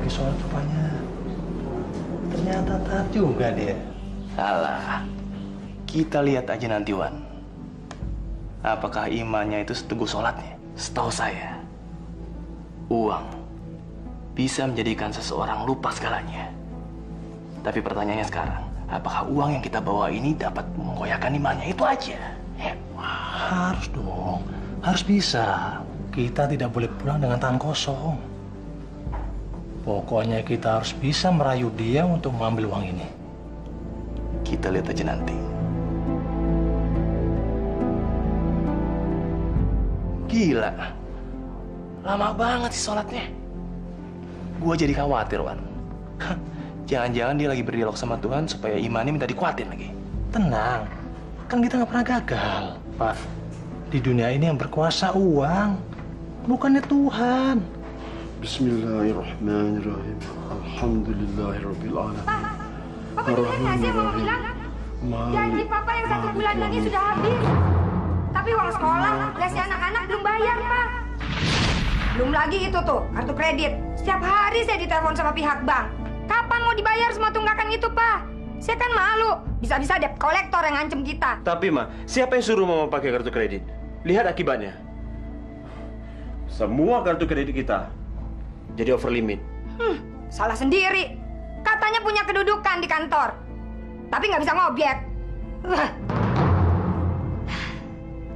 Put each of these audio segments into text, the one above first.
lagi sholat rupanya. Ternyata taat juga dia. Salah. Kita lihat aja nanti, Wan. Apakah imannya itu seteguh sholatnya? Setahu saya, uang bisa menjadikan seseorang lupa segalanya. Tapi pertanyaannya sekarang, apakah uang yang kita bawa ini dapat menggoyahkan imannya? Itu aja. Harus dong. Harus bisa. Kita tidak boleh pulang dengan tangan kosong. Pokoknya kita harus bisa merayu dia untuk mengambil uang ini. Kita lihat aja nanti. Gila. Lama banget sih sholatnya. Gua jadi khawatir, Wan. Jangan-jangan dia lagi berdialog sama Tuhan supaya imannya minta dikuatin lagi. Tenang. Kan kita nggak pernah gagal, Pak. Di dunia ini yang berkuasa uang. Bukannya Tuhan. Bismillahirrahmanirrahim. Alhamdulillahirabbil alamin. Papa dengar nggak sih yang Mama bilang? Janji Papa yang 1 bulan lagi sudah habis. Tapi uang sekolah, lesnya anak-anak belum bayar, Pak. Belum lagi itu tuh, kartu kredit. Setiap hari saya ditelepon sama pihak bank. Kapan mau dibayar semua tunggakan itu, Pak? Saya kan malu. Bisa-bisa debt kolektor yang ngancem kita. Tapi, Ma, siapa yang suruh Mama pakai kartu kredit? Lihat akibatnya. Semua kartu kredit kita jadi over limit. Salah sendiri. Katanya punya kedudukan di kantor. Tapi nggak bisa ngobjek.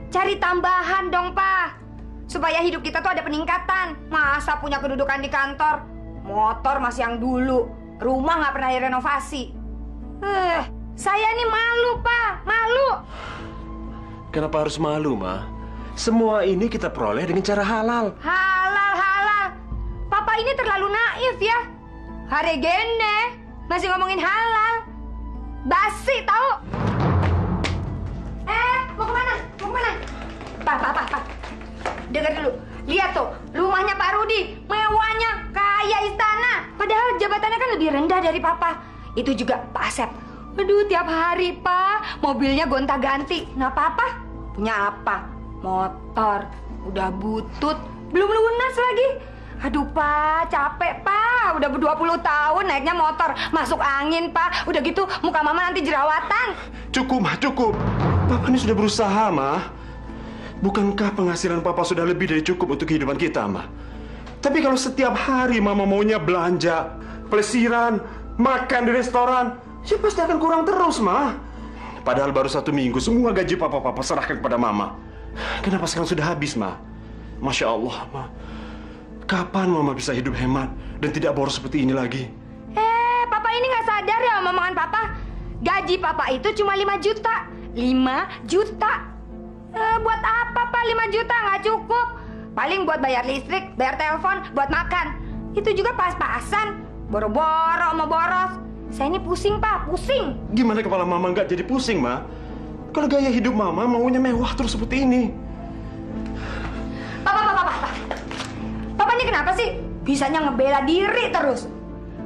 Cari tambahan dong, Pak. Supaya hidup kita tuh ada peningkatan. Masa punya kedudukan di kantor? Motor masih yang dulu. Rumah nggak pernah direnovasi. Saya nih malu, Pak. Malu. Kenapa harus malu, Ma? Semua ini kita peroleh dengan cara halal. Halal. Papa ini terlalu naif ya. Hari gene masih ngomongin halal. Basi tahu? Mau kemana? Pak. Dengar dulu. Lihat tuh, rumahnya Pak Rudi. Mewahnya kayak istana. Padahal jabatannya kan lebih rendah dari Papa. Itu juga Pak Asep. Aduh, tiap hari, Pak. Mobilnya gonta-ganti. Nah, Papa punya apa? Motor. Udah butut. Belum lunas lagi. Aduh, Pak. Capek, Pak. Udah 20 tahun naiknya motor. Masuk angin, Pak. Udah gitu, muka Mama nanti jerawatan. Cukup, Ma, cukup. Papa ini sudah berusaha, Ma. Bukankah penghasilan Papa sudah lebih dari cukup untuk kehidupan kita, Ma? Tapi kalau setiap hari Mama maunya belanja, pelesiran, makan di restoran, ya pasti akan kurang terus, Ma. Padahal baru 1 minggu semua gaji Papa serahkan kepada Mama. Kenapa sekarang sudah habis, Ma? Masya Allah, Ma. Kapan Mama bisa hidup hemat dan tidak boros seperti ini lagi? Papa ini nggak sadar ya omongan Papa. Gaji Papa itu cuma 5 juta. 5 juta. Buat apa, Pak? 5 juta nggak cukup. Paling buat bayar listrik, bayar telepon, buat makan. Itu juga pas-pasan. Boro-boro mau boros. Saya ini pusing, Pak. Pusing. Gimana kepala Mama nggak jadi pusing, Ma? Kalau gaya hidup Mama maunya mewah terus seperti ini. Papa ini kenapa sih? Bisanya ngebela diri terus.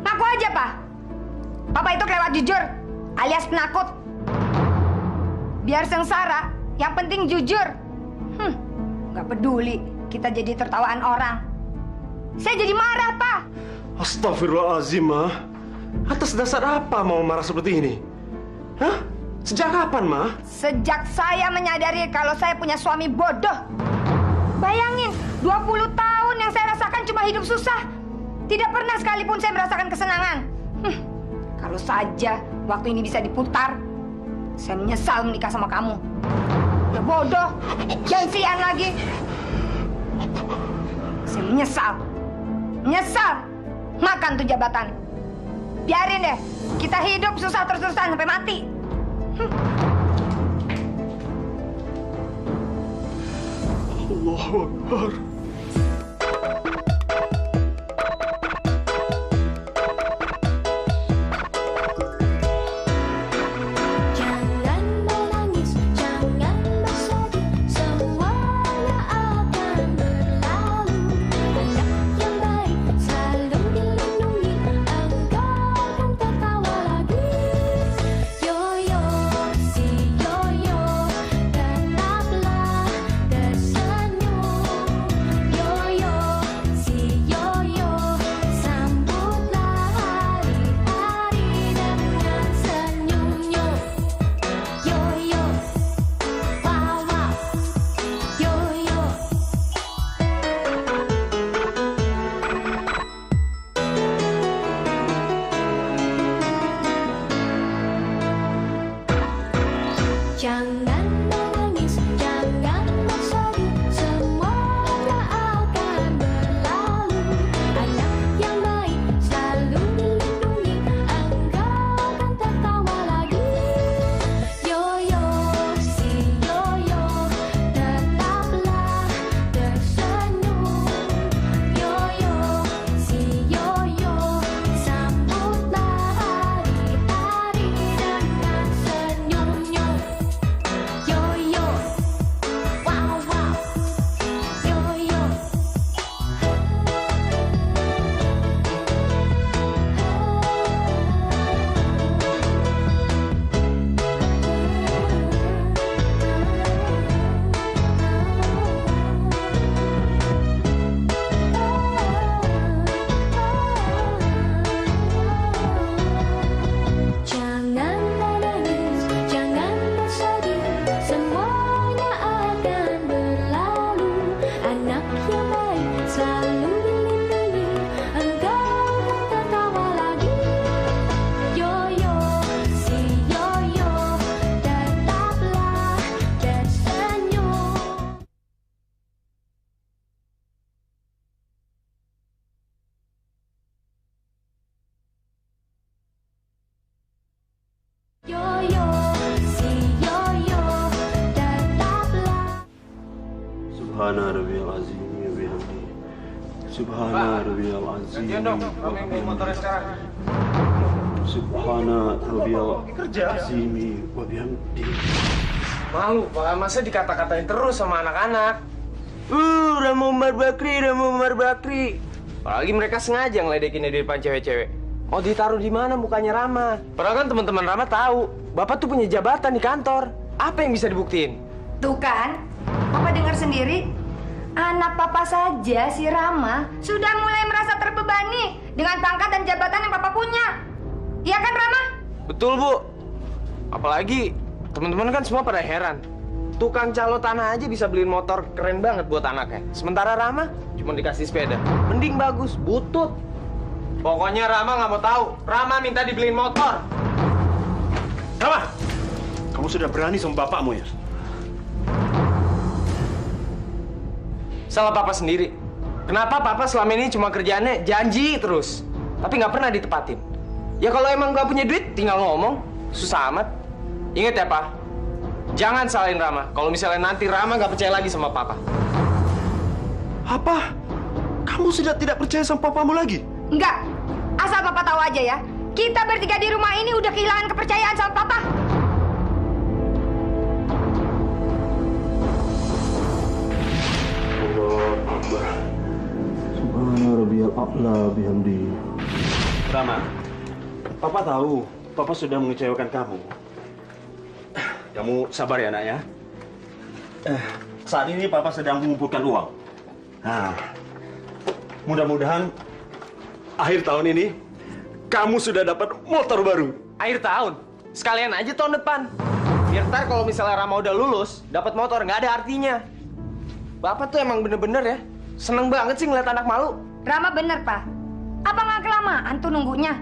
Ngaku aja, Pak. Papa itu kelewat jujur, alias penakut. Biar sengsara, yang penting jujur. Nggak peduli kita jadi tertawaan orang. Saya jadi marah, Pak. Astagfirullahaladzim, Ma. Atas dasar apa mau marah seperti ini? Hah? Sejak kapan, Ma? Sejak saya menyadari kalau saya punya suami bodoh. Bayangin, 20 tahun yang saya rasakan cuma hidup susah. Tidak pernah sekalipun saya merasakan kesenangan. Kalau saja waktu ini bisa diputar, saya menyesal menikah sama kamu. Ya bodoh, gengsian lagi. Saya menyesal. Makan tuh jabatan. Biarin deh, kita hidup susah terus-terusan sampai mati. Allahu Akbar. Subhana rabbiyal azim wa bihamdihi. Subhana rabbiyal azim. Subhana rabbiyal azim wa bihamdihi. Malu, Pak. Masa dikata-katain terus sama anak-anak? Rama Umar Bakri. Apalagi mereka sengaja ngeledekin di depan cewek-cewek. Mau ditaruh di mana mukanya Rama? Padahal kan teman-teman Rama tahu, Bapak tuh punya jabatan di kantor. Apa yang bisa dibuktiin? Tuh kan, Papa dengar sendiri. Anak Papa saja, si Rama, sudah mulai merasa terbebani dengan pangkat dan jabatan yang Papa punya. Iya kan, Rama? Betul, Bu. Apalagi teman-teman kan semua pada heran. Tukang calo tanah aja bisa beliin motor keren banget buat anaknya. Sementara Rama cuma dikasih sepeda. Mending bagus, butut. Pokoknya Rama nggak mau tahu. Rama minta dibeliin motor. Rama, kamu sudah berani sama bapakmu ya? Salah Papa sendiri. Kenapa Papa selama ini cuma kerjaannya janji terus, tapi nggak pernah ditepatin? Ya kalau emang nggak punya duit, tinggal ngomong. Susah amat. Ingat ya, Pak. Jangan salahin Rama. Kalau misalnya nanti Rama nggak percaya lagi sama Papa. Apa? Kamu sudah tidak percaya sama papamu lagi? Enggak. Asal Papa tahu aja ya. Kita bertiga di rumah ini udah kehilangan kepercayaan sama Papa. Allah Akbar. Subhana rabbiyal a'la bihamdihi. Rama, Papa tahu Papa sudah mengecewakan kamu. Kamu sabar ya, nak ya. Saat ini Papa sedang mengumpulkan uang. Nah, mudah-mudahan akhir tahun ini kamu sudah dapat motor baru. Akhir tahun? Sekalian aja tahun depan. Biar ntar kalau misalnya Rama udah lulus, dapat motor nggak ada artinya. Bapak tuh emang bener-bener ya, seneng banget sih ngeliat anak malu. Rama bener, Pak. Apa nggak kelamaan tuh nunggunya?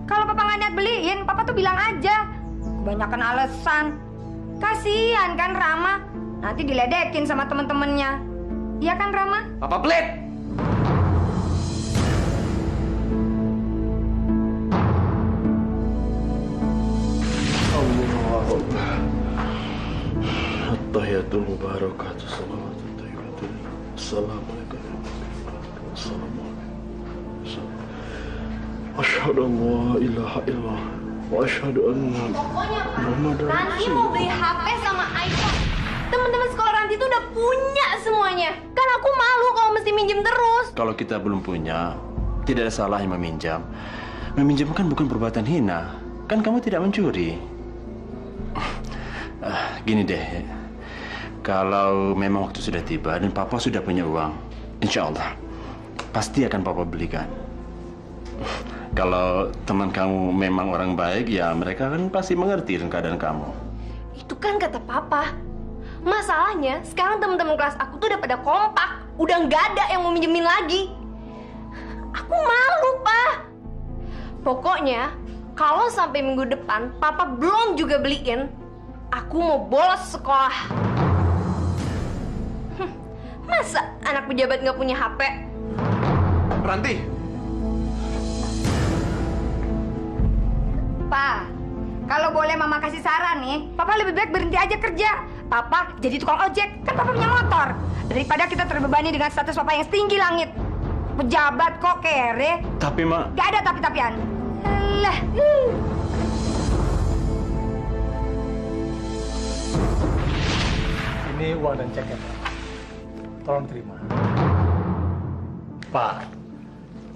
Kalau Papa nggak niat beliin, Papa tuh bilang aja. Kebanyakan alasan. Kasihan kan Rama, nanti diledekin sama temen-temennya. Iya kan Rama? Papa pelit. Allahu Akbar. At-tahiyatul mubarakatuh salawatut thayyibatul. Assalamualaikum warahmatullahi wabarakatuh. Asyhadu an la ilaha illallah wa asyhadu anna Muhammadar Ranti mau beli HP sama iPhone. Teman-teman sekolah Ranti tuh udah punya semuanya. Kan aku malu kalau mesti minjem terus. Kalau kita belum punya, tidak ada salahnya meminjam. Meminjam kan bukan perbuatan hina. Kan kamu tidak mencuri. Gini deh, kalau memang waktu sudah tiba dan Papa sudah punya uang, insya Allah pasti akan Papa belikan. Kalau teman kamu memang orang baik, ya mereka kan pasti mengerti dengan keadaan kamu. Itu kan kata Papa. Masalahnya sekarang teman-teman kelas aku tuh udah pada kompak. Udah nggak ada yang mau minjemin lagi. Aku malu, Pak. Pokoknya kalau sampai minggu depan Papa belum juga beliin, aku mau bolos sekolah. Masa anak pejabat nggak punya HP? Ranti, Pak, kalau boleh Mama kasih saran nih, Papa lebih baik berhenti aja kerja. Papa jadi tukang ojek, kan Papa punya motor. Daripada kita terbebani dengan status Papa yang setinggi langit. Pejabat kok kere. Tapi, Mak, Gak ada tapi-tapian. Lah. Ini uang dan ceknya, Pak. Tolong terima. Pak,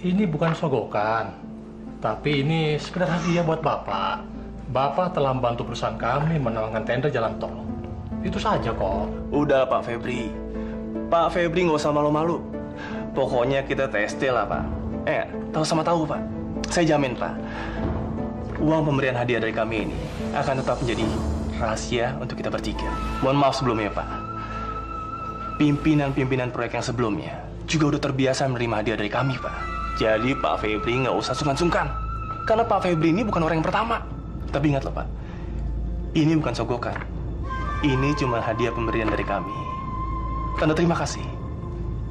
ini bukan sogokan, tapi ini sekedar hadiah buat Bapak. Bapak telah membantu perusahaan kami menangkan tender jalan tol. Itu saja kok. udah Pak Febri. Pak Febri nggak usah malu-malu. Pokoknya kita TST lah, Pak. Tahu sama tahu, Pak. Saya jamin, Pak. Uang pemberian hadiah dari kami ini akan tetap menjadi rahasia untuk kita bertiga. Mohon maaf sebelumnya, Pak. Pimpinan-pimpinan proyek yang sebelumnya juga udah terbiasa menerima hadiah dari kami, Pak. Jadi Pak Febri nggak usah sungkan-sungkan. Karena Pak Febri ini bukan orang yang pertama. Tapi ingat loh, Pak. Ini bukan sogokan. Ini cuma hadiah pemberian dari kami. Tanda terima kasih.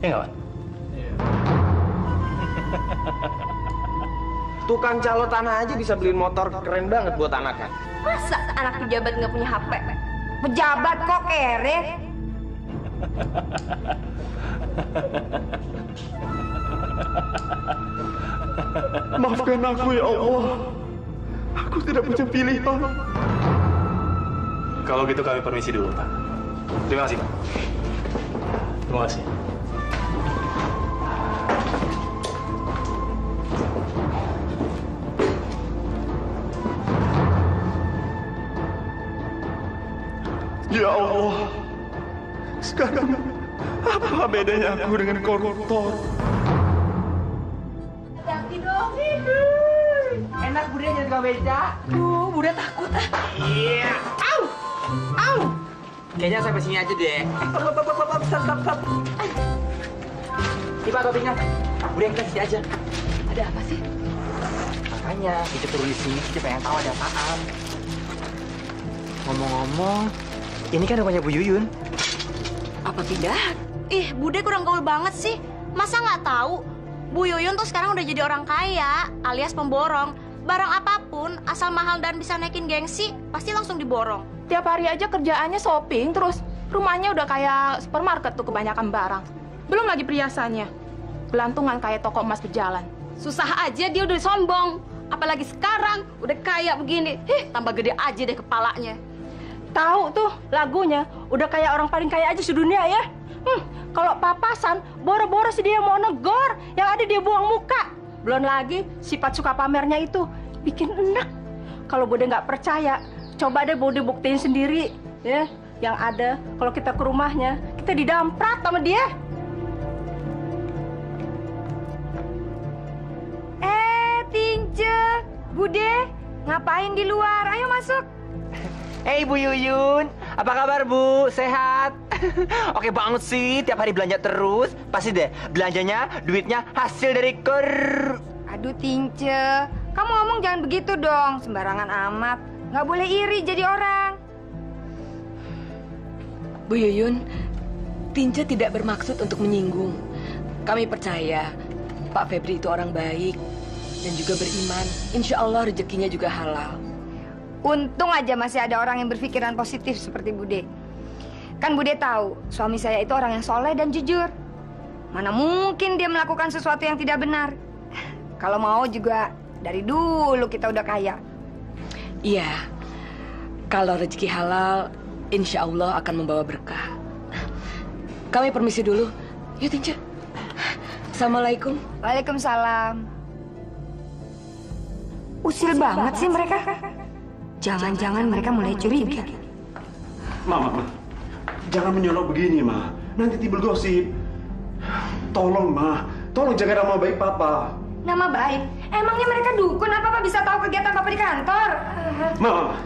Ya nggak, Pak? Tukang calo tanah aja bisa beliin motor keren banget buat anaknya. Masa anak pejabat nggak punya HP? Pejabat kok kere. Maafkan aku ya Allah. Aku tidak punya pilihan. Kalau gitu kami permisi dulu, Pak. Terima kasih, Pak. Terima kasih. Ya Allah. Sekarang apa bedanya aku dengan koruptor? Enak Bude jadi tukang beca. Duh, Bude takut ah. Iya. Au! Au! Kayaknya sampai sini aja deh. Stop. Ini Pak topinya. Bude kita sini aja. Ada apa sih? Makanya kita turun di sini, kita pengen tahu ada apaan. Ngomong-ngomong, ini kan rumahnya Bu Yuyun. Apa tidak? Ih, Bude kurang gaul banget sih. Masa nggak tahu? Bu Yuyun tuh sekarang udah jadi orang kaya, alias pemborong. Barang apapun, asal mahal dan bisa naikin gengsi, pasti langsung diborong. Tiap hari aja kerjaannya shopping, terus rumahnya udah kayak supermarket tuh kebanyakan barang. Belum lagi perhiasannya. Gelantungan kayak toko emas berjalan. Susah aja dia udah sombong. Apalagi sekarang, udah kaya begini. Tambah gede aja deh kepalanya. Tahu tuh lagunya, udah kayak orang paling kaya aja sedunia ya. Kalau papasan, boro-boro sih dia mau negor, yang ada dia buang muka. Belum lagi sifat suka pamernya itu bikin enak. Kalau Bude nggak percaya, coba deh Bude buktiin sendiri ya. Yang ada kalau kita ke rumahnya, kita didamprat sama dia. Tince, Bude, ngapain di luar? Ayo masuk. Hei Bu Yuyun, apa kabar Bu? Sehat? Oke banget sih, tiap hari belanja terus. Pasti deh, belanjanya, duitnya hasil dari Aduh Tince, kamu ngomong jangan begitu dong, sembarangan amat. Nggak boleh iri jadi orang. Bu Yuyun, Tince tidak bermaksud untuk menyinggung. Kami percaya Pak Febri itu orang baik dan juga beriman. Insya Allah rezekinya juga halal. Untung aja masih ada orang yang berpikiran positif seperti Bude. Kan Bude tahu, suami saya itu orang yang soleh dan jujur. Mana mungkin dia melakukan sesuatu yang tidak benar. Kalau mau juga dari dulu kita udah kaya. Iya, kalau rezeki halal, insya Allah akan membawa berkah. Kami permisi dulu. Yuk Tince. Assalamualaikum. Waalaikumsalam. Usil banget sih mereka. Jangan-jangan mereka mulai curiga. Mama, jangan menyolok begini, Ma. Nanti timbul gosip. Tolong, Ma. Tolong jaga nama baik Papa. Nama baik? Emangnya mereka dukun apa Papa bisa tahu kegiatan Papa di kantor? Mama,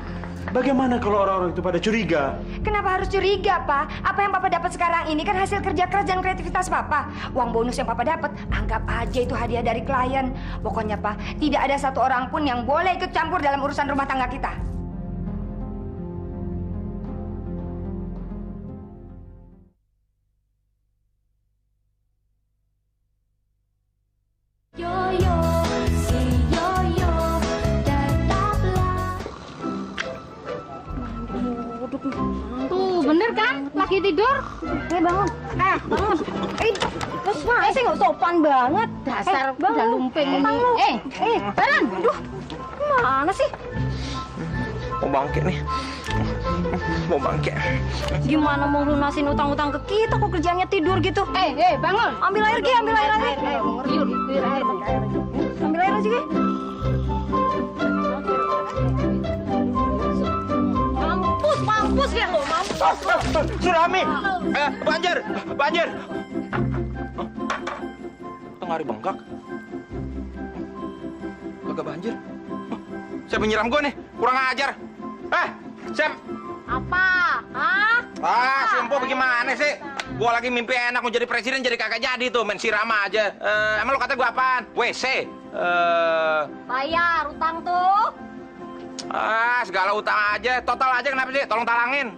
bagaimana kalau orang-orang itu pada curiga? Kenapa harus curiga, Pak? Apa yang Papa dapat sekarang ini kan hasil kerja keras dan kreativitas Papa. Uang bonus yang Papa dapat, anggap aja itu hadiah dari klien. Pokoknya, Pak, tidak ada satu orang pun yang boleh ikut campur dalam urusan rumah tangga kita. Bener kan? Lagi tidur? Bangun. Bangun. Sih nggak sopan banget. Dasar udah udah lumping. lumping. Jalan. Aduh, mana sih? Mau bangkit nih. Mau bangkit. Gimana mau lunasin utang-utang ke kita kok kerjanya tidur gitu? Bangun. Ambil air Ki, ambil air lagi. Ambil air aja Ki. Mampus ya lo, mampus. Tsunami! Banjir! Banjir! Tengah hari bengkak. Kagak banjir. Siapa nyiram gue nih? Kurang ajar. Siap! Apa? Hah? Simpo bagaimana sih? Gua lagi mimpi enak mau jadi presiden jadi kagak jadi tuh, main siram aja. Emang lo kata gua apaan? WC? Bayar utang tuh. Segala utang aja. Total aja kenapa sih? Tolong talangin.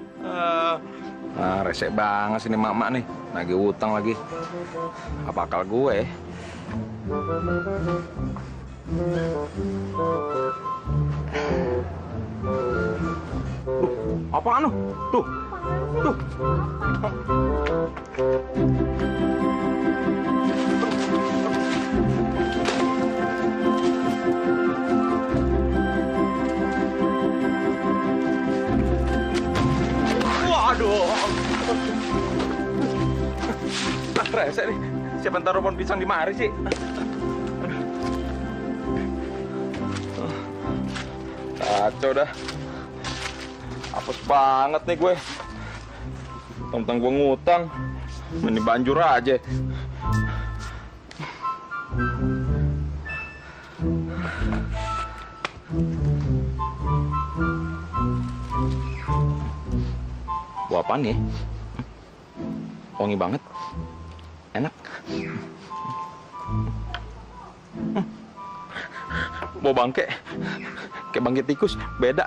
Rese banget sih nih mak-mak nih. Lagi utang lagi. Apa akal gue? Apaan lu? Tuh, Waduh. Rese nih. Siapa yang taruh pohon pisang di mari sih? Kacau dah. Apes banget nih gue. Tentang gue ngutang. Ini banjur aja. Buah apaan nih? Wangi banget. Enak. Bau bangke. Kayak bangke tikus. Beda.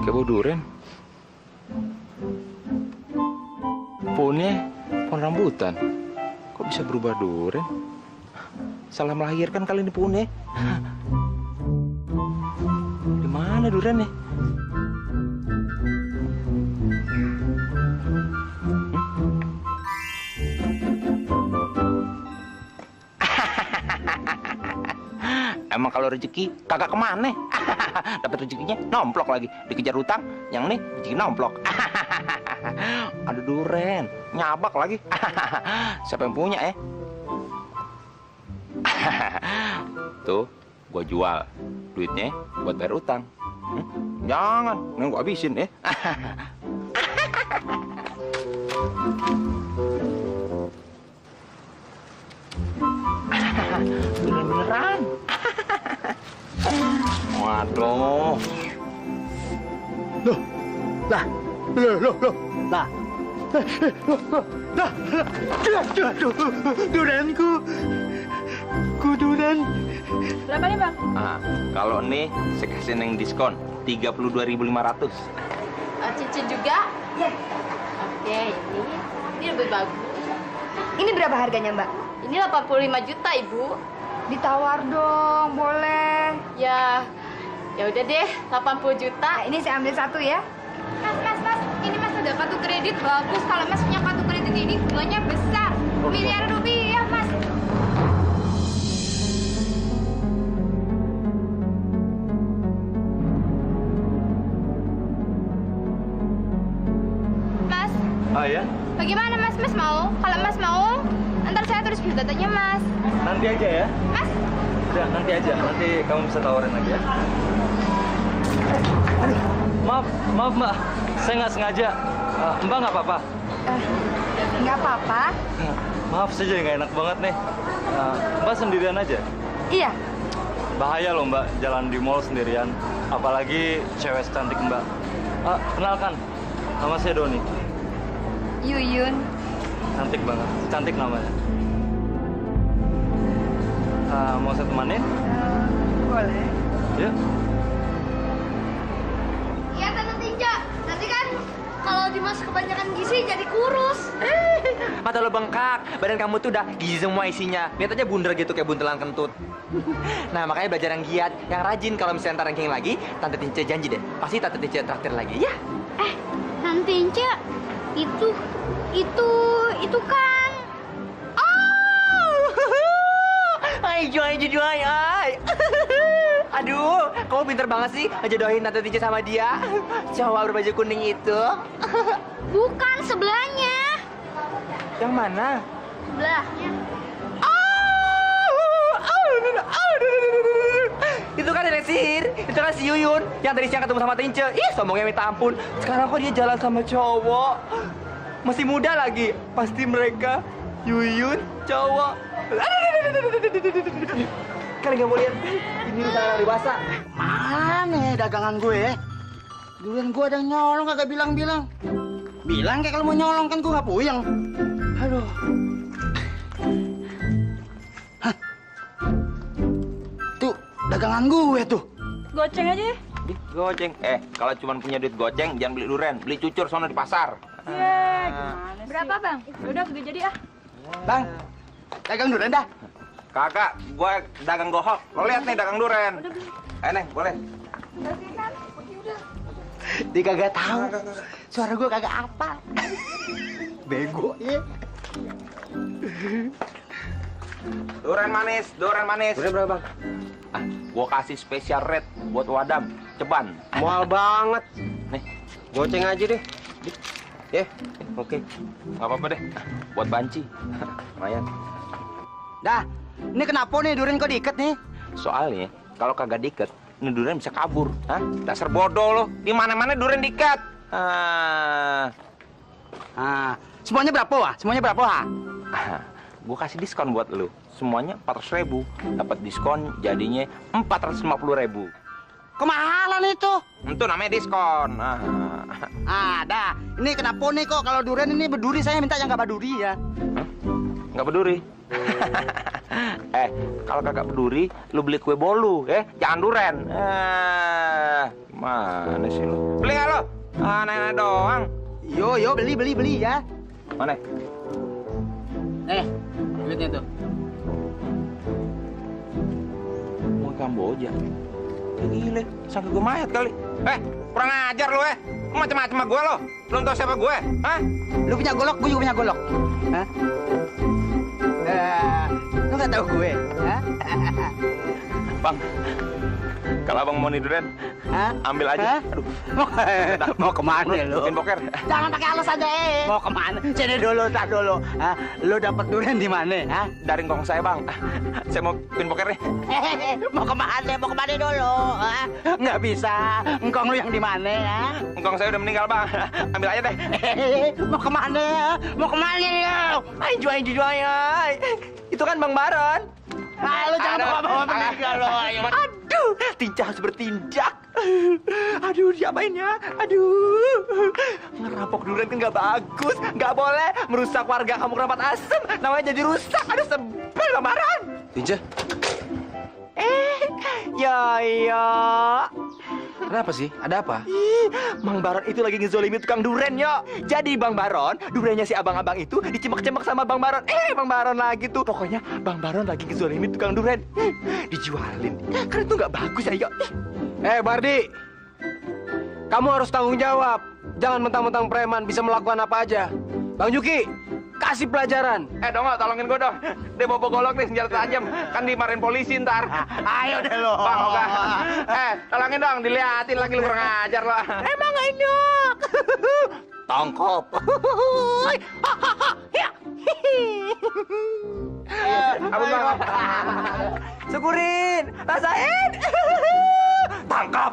Kayak bau durian. Pohonnya pohon rambutan. Kok bisa berubah durian? Salah melahirkan kali ini pohonnya. Di mana duriannya? Emang kalau rezeki kagak kemana? Dapat rezekinya nomplok lagi, dikejar utang. Yang nih rezeki nomplok. Ada duren, nyabak lagi. Siapa yang punya ya? Tuh, gua jual. Duitnya buat bayar utang. Jangan, nggak gua habisin ya. Beneran. Waduh. Loh. Lah. Durenku. Kuduran. Berapa nih, Bang? Kalau ini saya kasih neng diskon 32.500. Cincin juga? Ya, Oke, ini lebih bagus. ini berapa harganya, Mbak? Ini 85 juta, Ibu. Ditawar dong, boleh. Ya udah deh, 80 juta. Nah, ini saya ambil satu ya. Mas, ini Mas ada kartu kredit bagus. Kalau Mas punya kartu kredit ini bunganya besar, miliar rupiah, Mas. Mas. Ya? Bagaimana Mas? Mas mau? Kalau Mas mau, ntar saya tulis biodatanya Mas. Nanti aja ya. Mas. Udah, nanti aja. Nanti kamu bisa tawarin lagi ya. Maaf Mbak. Saya nggak sengaja. Mbak nggak apa-apa? Nggak apa-apa. Maaf, saya jadi nggak enak banget nih. Mbak sendirian aja? Iya. Bahaya loh Mbak, jalan di mall sendirian. Apalagi cewek secantik Mbak. Kenalkan, nama saya Doni. Yuyun. Cantik banget, cantik namanya. Mau saya temanin? Boleh. Yuk. Iya, Tante Tinja. Nanti kan kalau Dimas kebanyakan gizi jadi kurus. Mata lo bengkak, badan kamu tuh udah gizi semua isinya. Lihat aja bundar gitu kayak buntelan kentut. Nah, makanya belajar yang giat, yang rajin. Kalau misalnya ntar ranking lagi, Tante Tinja janji deh, pasti Tante Tinja traktir lagi, ya? Tante Tinja, itu kan. Oh! Ay. Aduh, kamu pinter banget sih ngejodohin Tante Tinja sama dia. Cowok berbaju kuning itu. Bukan sebelahnya. Yang mana? Sebelahnya. Itu kan nenek sihir, itu kan si Yuyun yang tadi siang ketemu sama Tince. Ih, sombongnya minta ampun. Sekarang kok dia jalan sama cowok. Masih muda lagi. Pasti mereka Yuyun cowok. Kalian nggak mau lihat? Ini udah dewasa. Mana dagangan gue? Duluan gue ada nyolong kagak bilang-bilang. Bilang kayak kalau mau nyolong kan gue nggak puyeng. Aduh. Hah? Tuh dagangan gue tuh. Goceng aja ya. Goceng. Kalau cuma punya duit goceng, jangan beli durian, beli cucur sono di pasar. Gimana sih? Berapa, Bang? Udah kagak jadi ah. Bang, dagang durian dah. Kakak, gua dagang gohok. Lo lihat nih dagang durian. Neng, boleh. Dia kagak tahu. Suara gue kagak apa. Bego ya. Durian manis, durian manis. Durian berapa, Bang? Gua kasih spesial rate buat Wadam, ceban. Mahal banget. Nih, Goceng aja deh. Ya, oke. Nggak apa-apa deh. Buat banci. Lumayan. Dah, ini kenapa nih durian kok diikat nih? Soalnya kalau kagak diikat, ini durian bisa kabur. Hah? Dasar bodoh lo. Di mana-mana durian diikat. Semuanya berapa wah? Semuanya berapa wah? Gue kasih diskon buat lu. Semuanya 400.000. Dapat diskon jadinya 450.000. Kemahalan itu. Itu namanya diskon. Dah. Ini kenapa nih kok kalau durian ini berduri saya minta yang nggak berduri ya? Nggak peduli. Kalau kagak peduli, lu beli kue bolu, jangan duren. Mana sih lu? Beli nggak lo? Nenek doang. Yo, beli ya. Mana? Duitnya tuh. Mau Kamboja. Gile, sangka gue mayat kali. Kurang ajar lu, macam-macam sama gue lo. Belum tau siapa gue, hah? Lu punya golok, gue juga punya golok. Hah? Lu nggak tahu gue, hah? Bang, kalau abang mau nih durian, ambil aja. Aduh, mau kemana lu? bikin poker. Jangan pakai alasan deh. Mau kemana? Sini dulu, tak dulu. Lu dapat durian di mana? Dari ngkong saya, Bang. Saya mau bikin poker nih. Mau kemana? Mau kemana dulu? Nggak bisa. Ngkong lu yang di mana? Ngkong saya udah meninggal, Bang. Ambil aja deh. Mau kemana? Mau kemana lu? Jual ya. Itu kan Bang Baron. Lu jangan bawa-bawa meninggal lo. Aduh, Tinca harus bertindak. Aduh, diapain ya? Aduh, ngerampok durian kan nggak bagus, nggak boleh merusak warga kampung Rampat Asem. Namanya jadi rusak. Aduh, sebel Bang Baron. Tinca, Ya. kenapa sih? Ada apa? Bang Baron itu lagi ngezolimin tukang duren, yo. Jadi Bang Baron, durennya si abang-abang itu dicimak-cimak sama Bang Baron. Bang Baron lagi tuh. Pokoknya Bang Baron lagi ngezolimin tukang duren. Dijualin. Karena itu nggak bagus ya, yo. Bardi, kamu harus tanggung jawab. Jangan mentang-mentang preman bisa melakukan apa aja. Bang Juki, kasih pelajaran. Dongo, tolongin gue dong. Dia bawa golok nih, senjata tajam. Kan dimarahin polisi ntar. Ayo deh lo. Bang, Oga. Tolongin dong, diliatin lagi lu kurang ajar lo. Emang enak. Tangkap. Apa bang? Syukurin, rasain. Tangkap.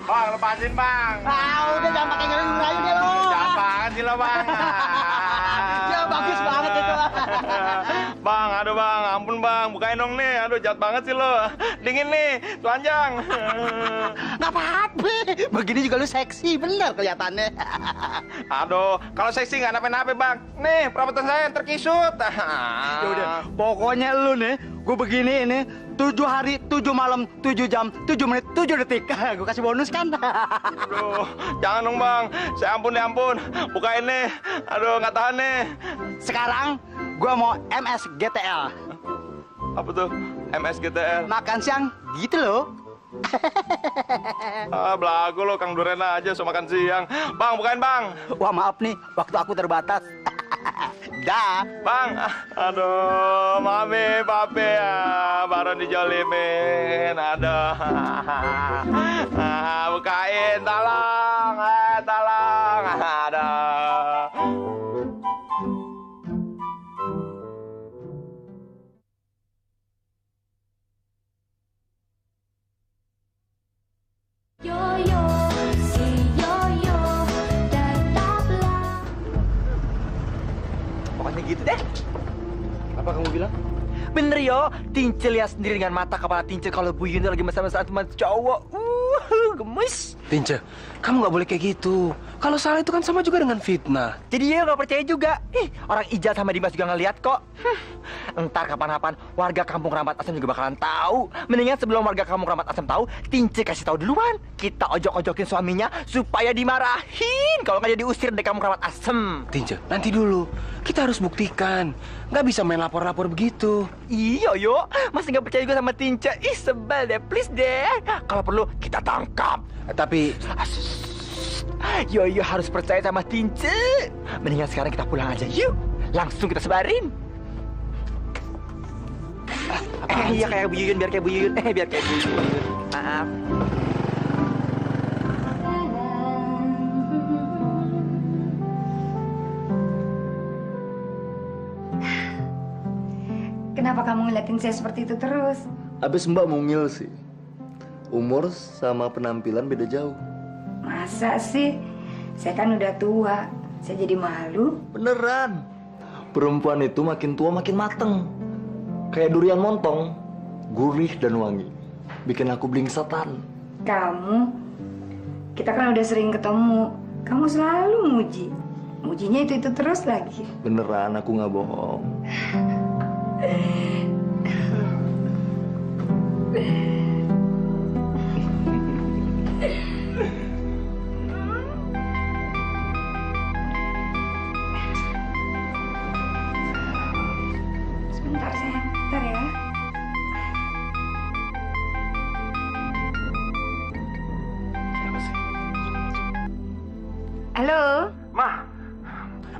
Bang, lepasin bang. Udah jangan pakai ngerayu deh lo. Jangan banget sih lo bang. Ya bagus banget itu. Bang, aduh bang, ampun bang, bukain dong nih. Aduh jahat banget sih lo. Dingin nih, telanjang. Nggak apa-apa. Begini juga lu seksi, bener kelihatannya. Aduh, kalau seksi nggak nape-nape bang. Nih, perabotan saya terkisut. Ya udah, pokoknya lu nih, gue begini ini 7 hari, 7 malam, 7 jam, 7 menit, 7 detik. Gue kasih bonus kan? Aduh, jangan dong bang. Saya ampun deh ampun. Bukain nih. Aduh, nggak tahan nih. Sekarang gue mau MSGTL. Apa tuh? MSGTL? Makan siang gitu loh. Belagu lo, Kang Duren aja so makan siang. Bang, bukain bang. Wah maaf nih, waktu aku terbatas. Dah. Bang, aduh, mami, papi ya, baru dijolimin. Aduh, bukain, tolong, tolong. Aduh. Yoyo, si Yoyo, tetaplah. Pokoknya gitu deh. Apa kamu bilang? Bener yo, Tince lihat sendiri dengan mata kepala Tince kalau Bu Yuni lagi bersama teman cowok. Gemes. Tince, kamu nggak boleh kayak gitu. Kalau salah itu kan sama juga dengan fitnah. Jadi dia nggak percaya juga. Orang Ijal sama Dimas juga ngeliat kok. Entar kapan-kapan warga kampung Rambat Asem juga bakalan tahu. Mendingan sebelum warga kampung Rambat Asem tahu, Tince kasih tahu duluan. Kita ojok-ojokin suaminya supaya dimarahin kalau nggak jadi diusir dari kampung Rambat Asem. Tince, nanti dulu. Kita harus buktikan. Nggak bisa main lapor-lapor begitu. Iya, yo. Masih nggak percaya juga sama Tince. Ih, sebel deh. Please deh. Kalau perlu, kita tangkap. Tapi... Yoyo harus percaya sama Tince. Mendingan sekarang kita pulang aja, yuk. Langsung kita sebarin. Iya kayak Bu Yuyun, biar kayak Bu Yuyun. Biar kayak Bu Yuyun. Maaf. Kenapa kamu ngeliatin saya seperti itu terus? Abis Mbak mungil sih. Umur sama penampilan beda jauh. Masa sih? Saya kan udah tua. Saya jadi malu. Beneran. Perempuan itu makin tua makin mateng. Kayak durian montong. Gurih dan wangi. Bikin aku blingsatan. Kamu? Kita kan udah sering ketemu. Kamu selalu muji. Mujinya itu terus lagi. Beneran, aku nggak bohong. Sebentar sayang, bentar ya. Halo,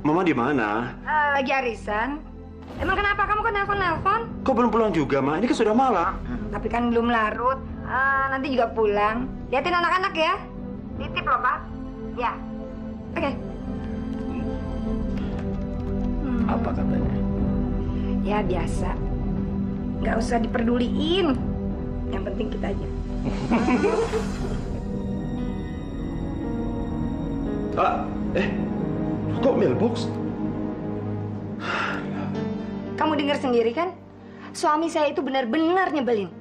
Mama di mana? lagi arisan. Emang kenapa kamu kok nelpon? Kok belum pulang juga, Ma? Ini kan sudah malam. Tapi kan belum larut. Nanti juga pulang. Liatin anak-anak ya. Titip loh, Pak. Ya. Oke. Apa katanya? Ya biasa. Nggak usah diperduliin. Yang penting kita aja. Kok mailbox? Kamu dengar sendiri kan? Suami saya itu benar-benar nyebelin.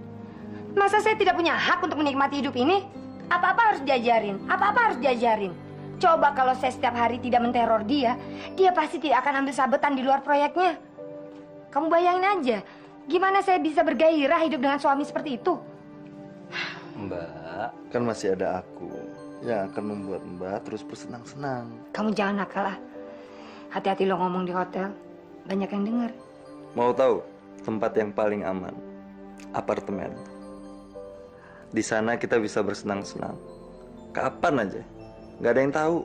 Masa saya tidak punya hak untuk menikmati hidup ini? Apa-apa harus diajarin. Apa-apa harus diajarin. Coba kalau saya setiap hari tidak menteror dia, dia pasti tidak akan ambil sabetan di luar proyeknya. Kamu bayangin aja, gimana saya bisa bergairah hidup dengan suami seperti itu? Mbak, kan masih ada aku yang akan membuat Mbak terus bersenang-senang. Kamu jangan nakal lah. Hati-hati lo ngomong di hotel. Banyak yang dengar. Mau tahu tempat yang paling aman? Apartemen. Di sana kita bisa bersenang-senang. Kapan aja. Nggak ada yang tahu.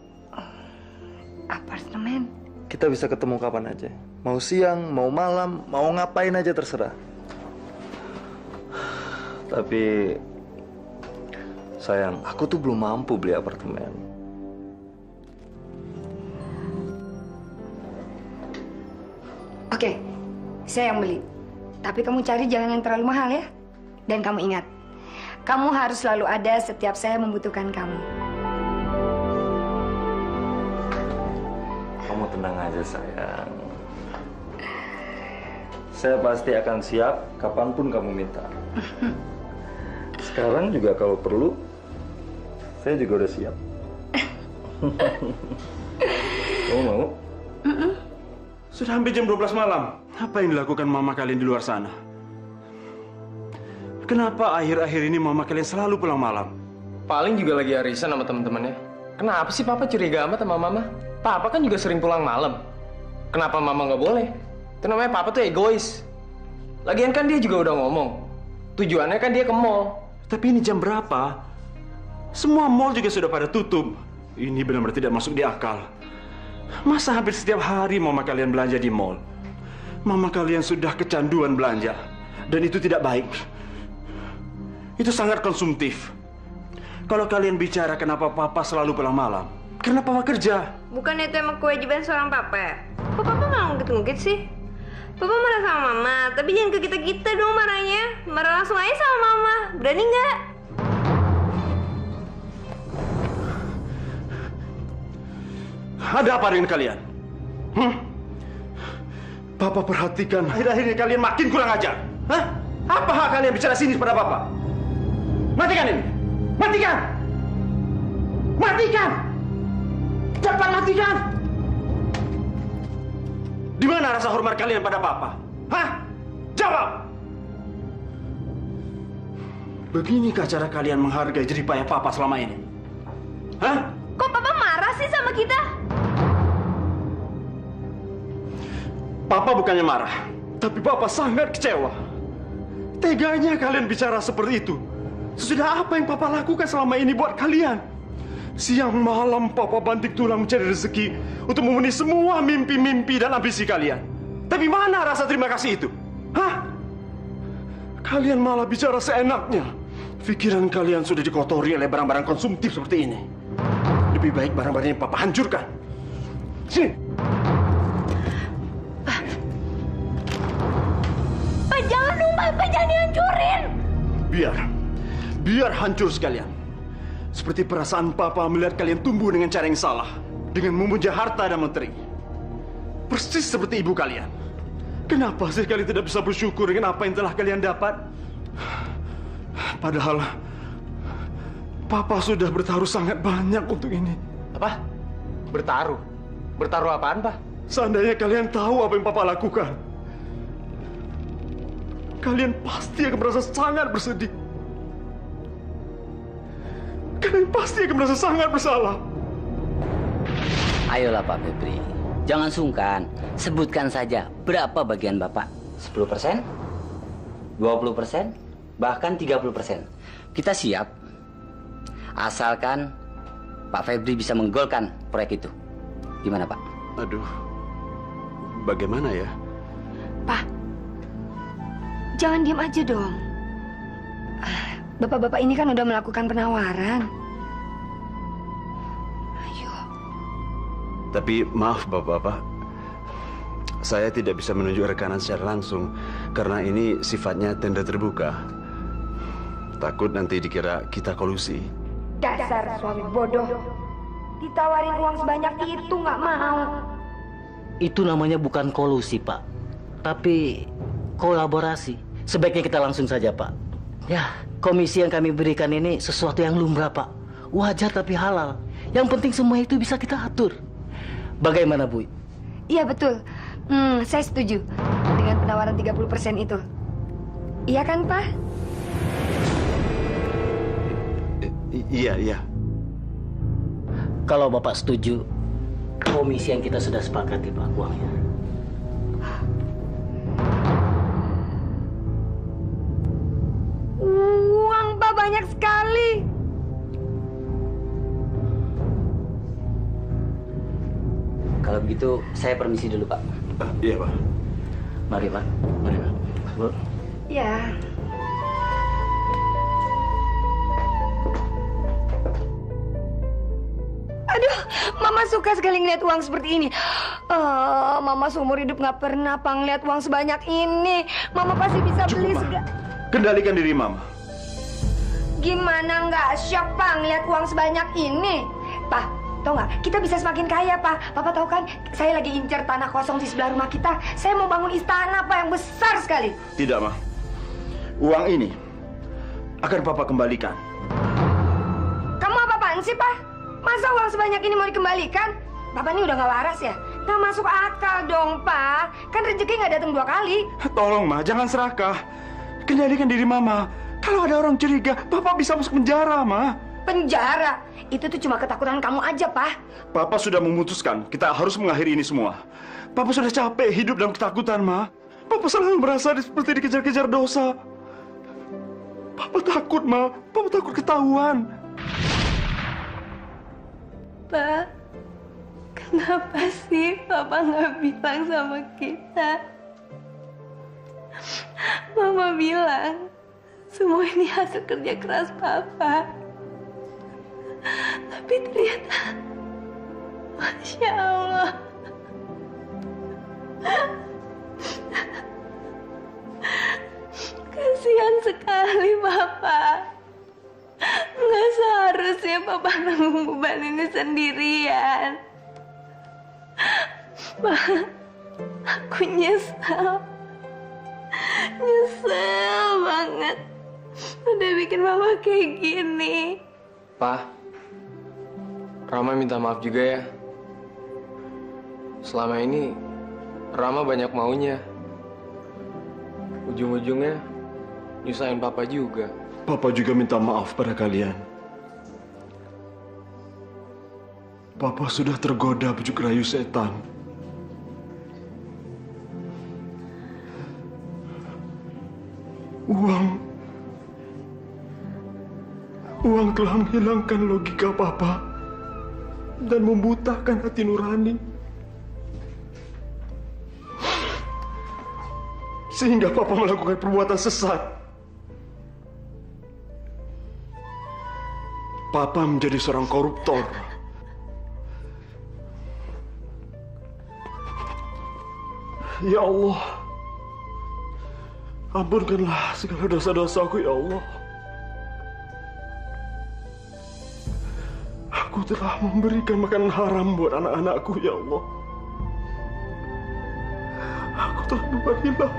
Apartemen? Kita bisa ketemu kapan aja. Mau siang, mau malam, mau ngapain aja terserah. Tapi... sayang, aku tuh belum mampu beli apartemen. Oke, saya yang beli. Tapi kamu cari jalan yang terlalu mahal ya. Dan kamu ingat, kamu harus selalu ada setiap saya membutuhkan kamu. Kamu tenang aja sayang. Saya pasti akan siap kapanpun kamu minta. Sekarang juga kalau perlu, saya juga udah siap. Kamu mau? Sudah hampir jam 12 malam. Apa yang dilakukan mama kalian di luar sana? Kenapa akhir-akhir ini mama kalian selalu pulang malam? Paling juga lagi arisan sama teman-temannya. Kenapa sih Papa curiga amat sama Mama? Papa kan juga sering pulang malam. Kenapa Mama nggak boleh? Itu namanya Papa tuh egois. Lagian kan dia juga udah ngomong. Tujuannya kan dia ke mall. Tapi ini jam berapa? Semua mall juga sudah pada tutup. Ini benar-benar tidak masuk di akal. Masa hampir setiap hari mama kalian belanja di mall? Mama kalian sudah kecanduan belanja. Dan itu tidak baik. Itu sangat konsumtif. Kalau kalian bicara kenapa papa selalu pulang malam, karena papa kerja. Bukan itu emang kewajiban seorang papa ya? Kok papa malah ngungkit-ngungkit sih? Papa marah sama mama, tapi jangan ke kita-kita dong marahnya. Marah langsung aja sama mama. Berani nggak? Ada apa dengan kalian? Papa perhatikan, akhir-akhir ini kalian makin kurang ajar. Hah? Apa hak kalian bicara sini pada papa? Matikan ini! Matikan! Matikan! Cepat matikan! Di mana rasa hormat kalian pada Papa? Hah? Jawab! Beginikah cara kalian menghargai jerih payah Papa selama ini? Hah? Kok Papa marah sih sama kita? Papa bukannya marah, tapi Papa sangat kecewa. Teganya kalian bicara seperti itu. Sudah apa yang Papa lakukan selama ini buat kalian? Siang malam Papa banting tulang mencari rezeki untuk memenuhi semua mimpi-mimpi dan ambisi kalian. Tapi mana rasa terima kasih itu? Hah? Kalian malah bicara seenaknya. Pikiran kalian sudah dikotori oleh barang-barang konsumtif seperti ini. Lebih baik barang-barang ini Papa hancurkan. Sini. Pak, jangan dong, Pak, jangan dihancurin. Biar hancur sekalian. Seperti perasaan Papa melihat kalian tumbuh dengan cara yang salah. Dengan memuja harta dan menteri. Persis seperti ibu kalian. Kenapa sih kalian tidak bisa bersyukur dengan apa yang telah kalian dapat? Padahal Papa sudah bertaruh sangat banyak untuk ini. Apa? Bertaruh? Bertaruh apaan, Pak? Seandainya kalian tahu apa yang Papa lakukan, kalian pasti akan merasa sangat bersedih. Kalian pasti akan merasa sangat bersalah. Ayolah Pak Febri, jangan sungkan. Sebutkan saja berapa bagian Bapak? 10%? 20%? Bahkan 30%. Kita siap. Asalkan Pak Febri bisa menggolkan proyek itu. Gimana Pak? Aduh, bagaimana ya? Pak, jangan diam aja dong. Bapak-bapak ini kan udah melakukan penawaran. Ayo. Tapi maaf Bapak-bapak, saya tidak bisa menunjuk rekanan secara langsung karena ini sifatnya tender terbuka. Takut nanti dikira kita kolusi. Dasar suami bodoh. Ditawarin uang sebanyak itu nggak mau. Itu namanya bukan kolusi Pak, tapi kolaborasi. Sebaiknya kita langsung saja Pak. Ya, komisi yang kami berikan ini sesuatu yang lumrah Pak. Wajar tapi halal. Yang penting semua itu bisa kita atur. Bagaimana Bu? Iya betul. Saya setuju dengan penawaran 30% itu. Iya kan Pak? Iya. Kalau Bapak setuju, komisi yang kita sudah sepakati Pak, uangnya. Uang Pak banyak sekali. Kalau begitu, saya permisi dulu Pak. Iya Pak. Mari Pak. Mari Pak. Bu. Ya. Aduh, Mama suka sekali ngeliat uang seperti ini. Mama seumur hidup nggak pernah ngeliat uang sebanyak ini. Mama pasti bisa beli segala. Kendalikan diri Mama. Gimana nggak syok ngeliat uang sebanyak ini? Pak, tau nggak? Kita bisa semakin kaya, Pak. Papa tahu kan? Saya lagi incer tanah kosong di sebelah rumah kita. Saya mau bangun istana, Pak, yang besar sekali. Tidak, Ma. Uang ini akan Papa kembalikan. Kamu apa-apaan sih, Pak? Masa uang sebanyak ini mau dikembalikan? Bapak ini udah nggak waras ya? Nggak masuk akal dong, Pak. Kan rezeki nggak datang 2 kali. Tolong, Ma, jangan serakah. Kendalikan diri Mama. Kalau ada orang curiga, Papa bisa masuk penjara, Ma. Penjara? Itu tuh cuma ketakutan kamu aja, Pak. Papa sudah memutuskan kita harus mengakhiri ini semua. Papa sudah capek hidup dalam ketakutan, Ma. Papa selalu merasa seperti dikejar-kejar dosa. Papa takut, Ma. Papa takut ketahuan. Pak, kenapa sih Papa nggak bilang sama kita? Mama bilang semua ini hasil kerja keras Papa. Tapi ternyata, Masya Allah, kasihan sekali Papa. Nggak seharusnya Papa nanggung beban ini sendirian. Pak, aku nyesel. Nyesel banget udah bikin Mama kayak gini. Pak, Rama minta maaf juga ya. Selama ini Rama banyak maunya. Ujung-ujungnya nyusahin Papa juga. Papa juga minta maaf pada kalian. Papa sudah tergoda bujuk rayu setan. Uang telah menghilangkan logika Papa dan membutakan hati nurani. Sehingga Papa melakukan perbuatan sesat. Papa menjadi seorang koruptor. Ya Allah, ampunkanlah segala dosa-dosaku ya Allah. Aku telah memberikan makanan haram buat anak-anakku ya Allah. Aku telah berbuat hilaf.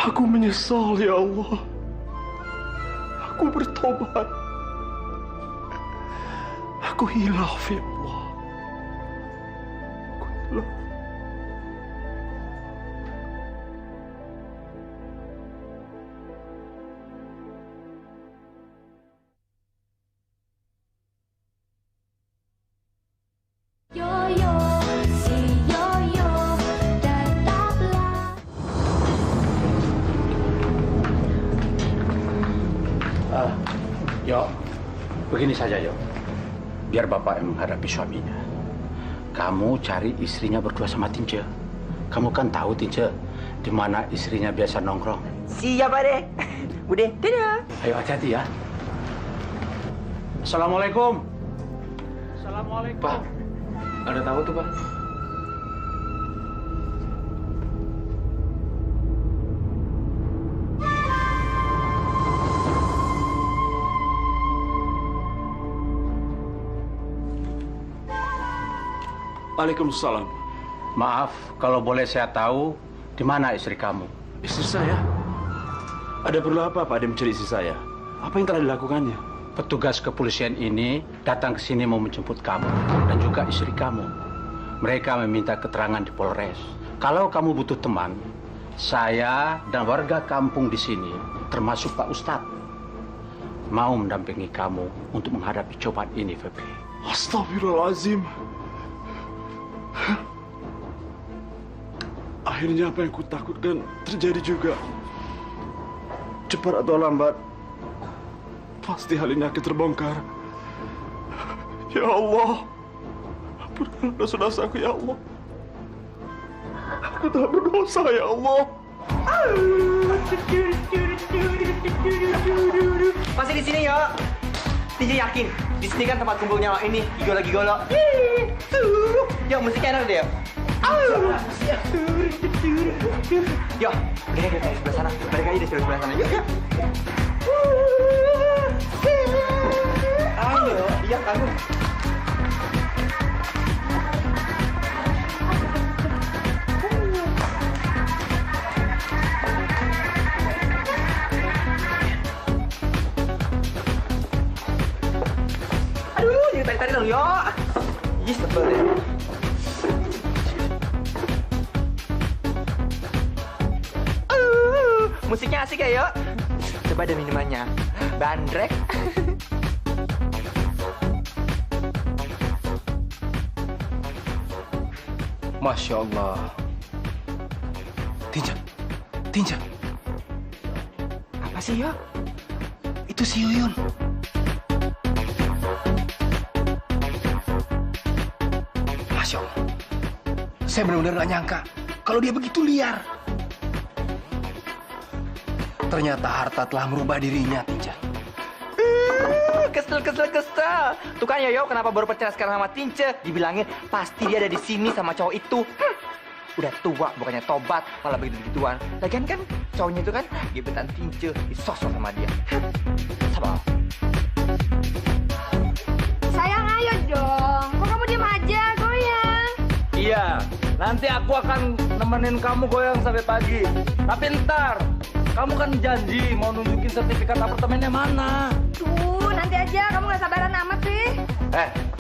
Aku menyesal ya Allah. Aku bertobat. Aku hilaf ya Allah. Aku hilaf. Yoyo, si Yoyo, tetaplah. Yo, begini saja Yo. Biar Bapak yang menghadapi suaminya. Kamu cari istrinya berdua sama Tince. Kamu kan tahu Tince di mana istrinya biasa nongkrong. Siap, Pak De. Bude, dadah. Ayo hati-hati ya. Assalamualaikum. Assalamualaikum. Pak, ada tamu tuh, Pak. Waalaikumsalam. Maaf, kalau boleh saya tahu di mana istri kamu? Istri saya? Ada perlu apa Pak Ade mencari istri saya? Apa yang telah dilakukannya? Petugas kepolisian ini datang ke sini mau menjemput kamu dan juga istri kamu. Mereka meminta keterangan di Polres. Kalau kamu butuh teman, saya dan warga kampung di sini, termasuk Pak Ustadz, mau mendampingi kamu untuk menghadapi cobaan ini, Febri. Astagfirullahaladzim. Akhirnya apa yang kutakutkan terjadi juga. Cepat atau lambat, pasti hal ini akan terbongkar. Ya Allah, ampunkanlah dosa-dosaku ya Allah. Aku telah berdosa ya Allah. Masih di sini ya. Tince yakin di sini kan tempat kumpulnya ini gigolo-gigolo. Yo, musiknya enak deh. Yo, mereka dari sebelah sana. Mereka aja di sebelah sana. Yuk, yuk. Ayo, iya kamu. Aduh, jangan tarik-tarik dong, yo. Ih, sebel deh. Musiknya asik ya, yuk. Coba ada minumannya. Bandrek. Masya Allah. Tince. Apa sih, yo? Itu si Yuyun. Masya Allah. Saya benar-benar gak nyangka kalau dia begitu liar. Ternyata harta telah merubah dirinya, Tince. Kesel. Tuh kan Yoyo kenapa baru percaya sekarang sama Tince? Dibilangin pasti dia ada di sini sama cowok itu. Udah tua bukannya tobat malah begitu-begituan. Lagian kan cowoknya itu kan gebetan Tince, disosok sama dia. Sabar. Sayang ayo dong. Kok kamu diem aja, goyang. Iya, nanti aku akan nemenin kamu goyang sampai pagi. Tapi ntar, Kamu kan janji mau nunjukin sertifikat apartemennya mana. Tuh, nanti aja. Kamu nggak sabaran amat sih.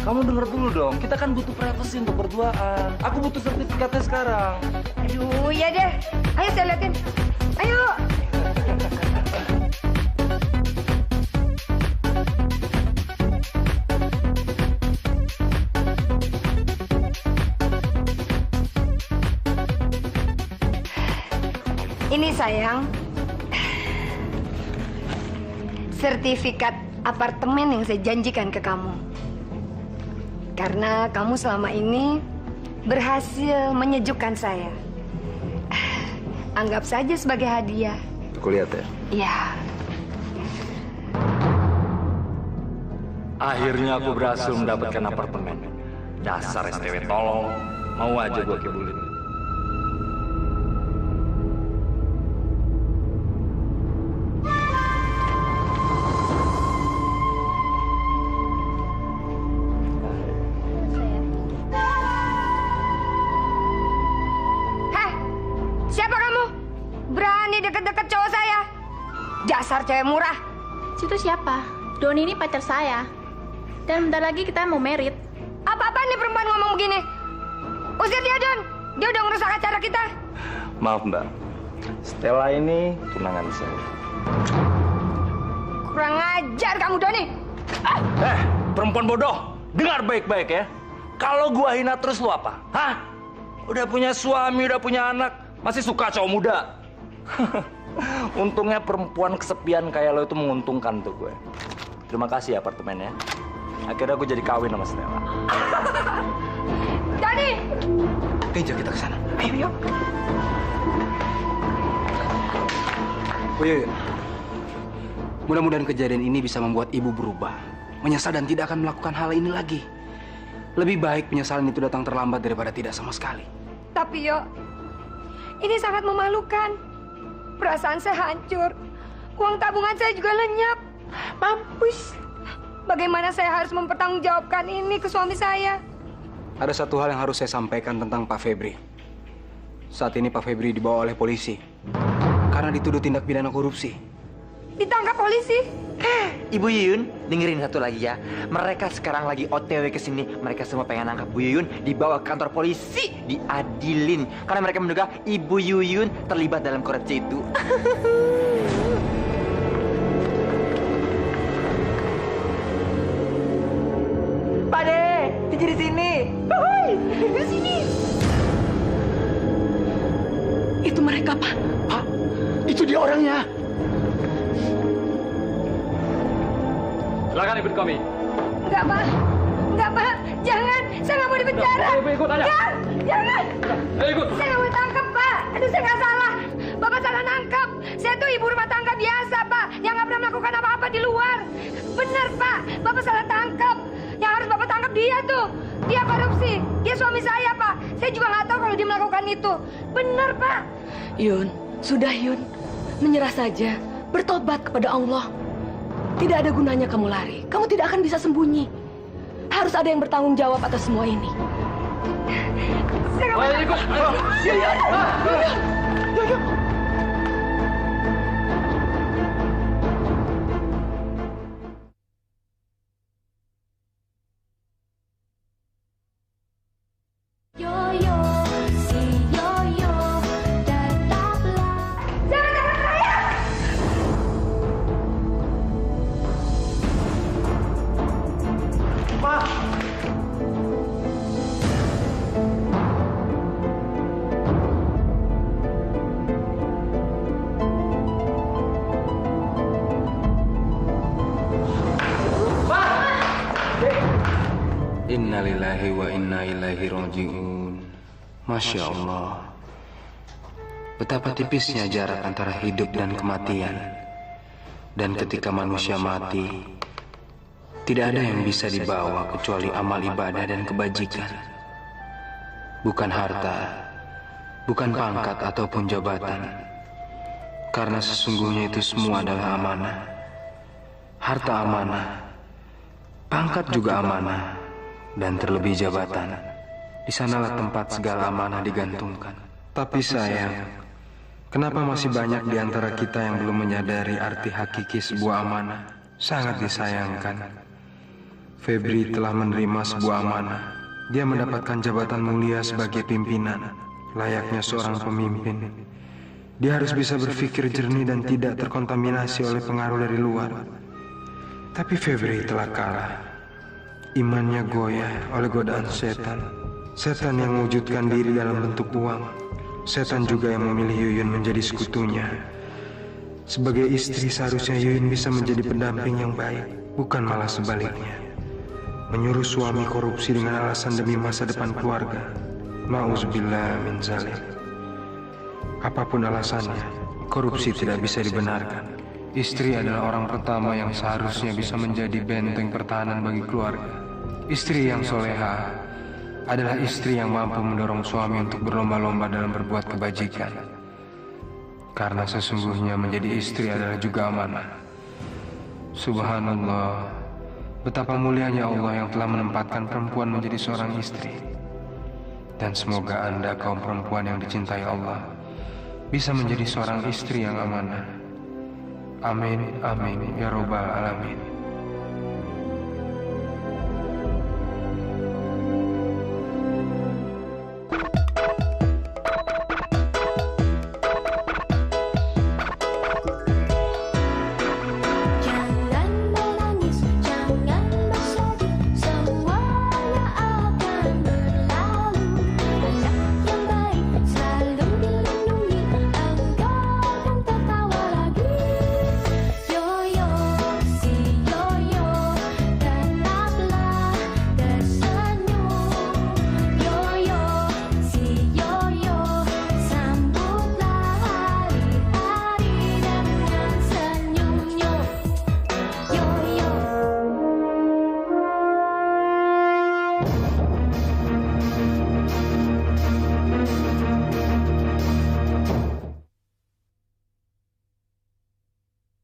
Kamu denger dulu dong. Kita kan butuh privacy untuk berduaan. Aku butuh sertifikatnya sekarang. Aduh, iya deh. Ayo saya liatin. Ayo. Ini sayang, sertifikat apartemen yang saya janjikan ke kamu. Karena kamu selama ini berhasil menyejukkan saya. Anggap saja sebagai hadiah. Aku lihat ya. Iya. Akhirnya aku berhasil mendapatkan apartemen. Dasar STW tolong. Mau aja gua kebulin. Dasar cewek murah. Situ siapa? Doni ini pacar saya. Dan bentar lagi kita mau merit. Apa-apaan nih perempuan ngomong begini? Usir dia, Don. Dia udah ngerusak acara kita. Maaf, Mbak. Stella ini tunangan saya. Kurang ajar kamu, Doni. Perempuan bodoh. Dengar baik-baik ya. Kalau gua hina terus lu apa? Hah? Udah punya suami, udah punya anak, masih suka cowok muda. Untungnya perempuan kesepian kayak lo itu menguntungkan tuh gue. Terima kasih ya apartemennya. Akhirnya gue jadi kawin sama Stella. Dani! Kejar kita ke sana. Ayo, yuk. Oh iya. Mudah-mudahan kejadian ini bisa membuat ibu berubah, menyesal dan tidak akan melakukan hal ini lagi. Lebih baik penyesalan itu datang terlambat daripada tidak sama sekali. Tapi yo, ini sangat memalukan. Perasaan saya hancur. Uang tabungan saya juga lenyap. Mampus. Bagaimana saya harus mempertanggungjawabkan ini ke suami saya? Ada satu hal yang harus saya sampaikan tentang Pak Febri. Saat ini Pak Febri dibawa oleh polisi karena dituduh tindak pidana korupsi. Ditangkap polisi? Ibu Yuyun, dengerin satu lagi ya. Mereka sekarang lagi OTW ke sini. Mereka semua pengen nangkap Bu Yuyun, dibawa ke kantor polisi, diadilin. Karena mereka menduga Ibu Yuyun terlibat dalam korupsi itu. Pade, Cici di sini. Wuhui, di sini. Itu mereka, Pak. Pak, itu dia orangnya. Silakan ikut kami. Enggak, Pak. Enggak, Pak. Jangan. Saya nggak mau dipenjara. Ayo ikut aja. Enggak. Jangan. Ayo ikut. Saya nggak mau ditangkap, Pak. Aduh, saya nggak salah. Bapak salah nangkap. Saya tuh ibu rumah tangga biasa, Pak. Yang nggak pernah melakukan apa-apa di luar. Benar, Pak. Bapak salah tangkap. Yang harus Bapak tangkap dia tuh. Dia korupsi. Dia suami saya, Pak. Saya juga nggak tahu kalau dia melakukan itu. Benar, Pak. Yun, sudah Yun. Menyerah saja. Bertobat kepada Allah. Tidak ada gunanya kamu lari. Kamu tidak akan bisa sembunyi. Harus ada yang bertanggung jawab atas semua ini. Ayo ikut. Ayo. Yuk. Yoyo, si Yoyo, tetaplah. Jangan saya! Pak. Innalillahi wa inna ilaihi raji'un. Masya Allah. Betapa tipisnya jarak antara hidup dan kematian. Dan ketika manusia mati, tidak ada yang bisa dibawa kecuali amal ibadah dan kebajikan. Bukan harta, bukan pangkat ataupun jabatan. Karena sesungguhnya itu semua adalah amanah. Harta amanah, pangkat juga amanah, dan terlebih jabatan. Di sanalah tempat segala amanah digantungkan. Tapi sayang, Kenapa masih banyak di antara kita yang belum menyadari arti hakiki sebuah amanah? Sangat disayangkan. Febri telah menerima sebuah amanah. Dia mendapatkan jabatan mulia sebagai pimpinan, layaknya seorang pemimpin. Dia harus bisa berpikir jernih dan tidak terkontaminasi oleh pengaruh dari luar. Tapi Febri telah kalah. Imannya goyah oleh godaan setan. Setan yang mewujudkan diri dalam bentuk uang. Setan juga yang memilih Yuyun menjadi sekutunya. Sebagai istri seharusnya Yuyun bisa menjadi pendamping yang baik, bukan malah sebaliknya. Menyuruh suami korupsi dengan alasan demi masa depan keluarga. Ma'uzubillah min zalik. Apapun alasannya, korupsi tidak bisa dibenarkan. Istri adalah orang pertama yang seharusnya bisa menjadi benteng pertahanan bagi keluarga. Istri yang soleha adalah istri yang mampu mendorong suami untuk berlomba-lomba dalam berbuat kebajikan. Karena sesungguhnya menjadi istri adalah juga amanah. Subhanallah, betapa mulianya Allah yang telah menempatkan perempuan menjadi seorang istri. Dan semoga Anda kaum perempuan yang dicintai Allah bisa menjadi seorang istri yang amanah. Amin, amin, ya robbal alamin.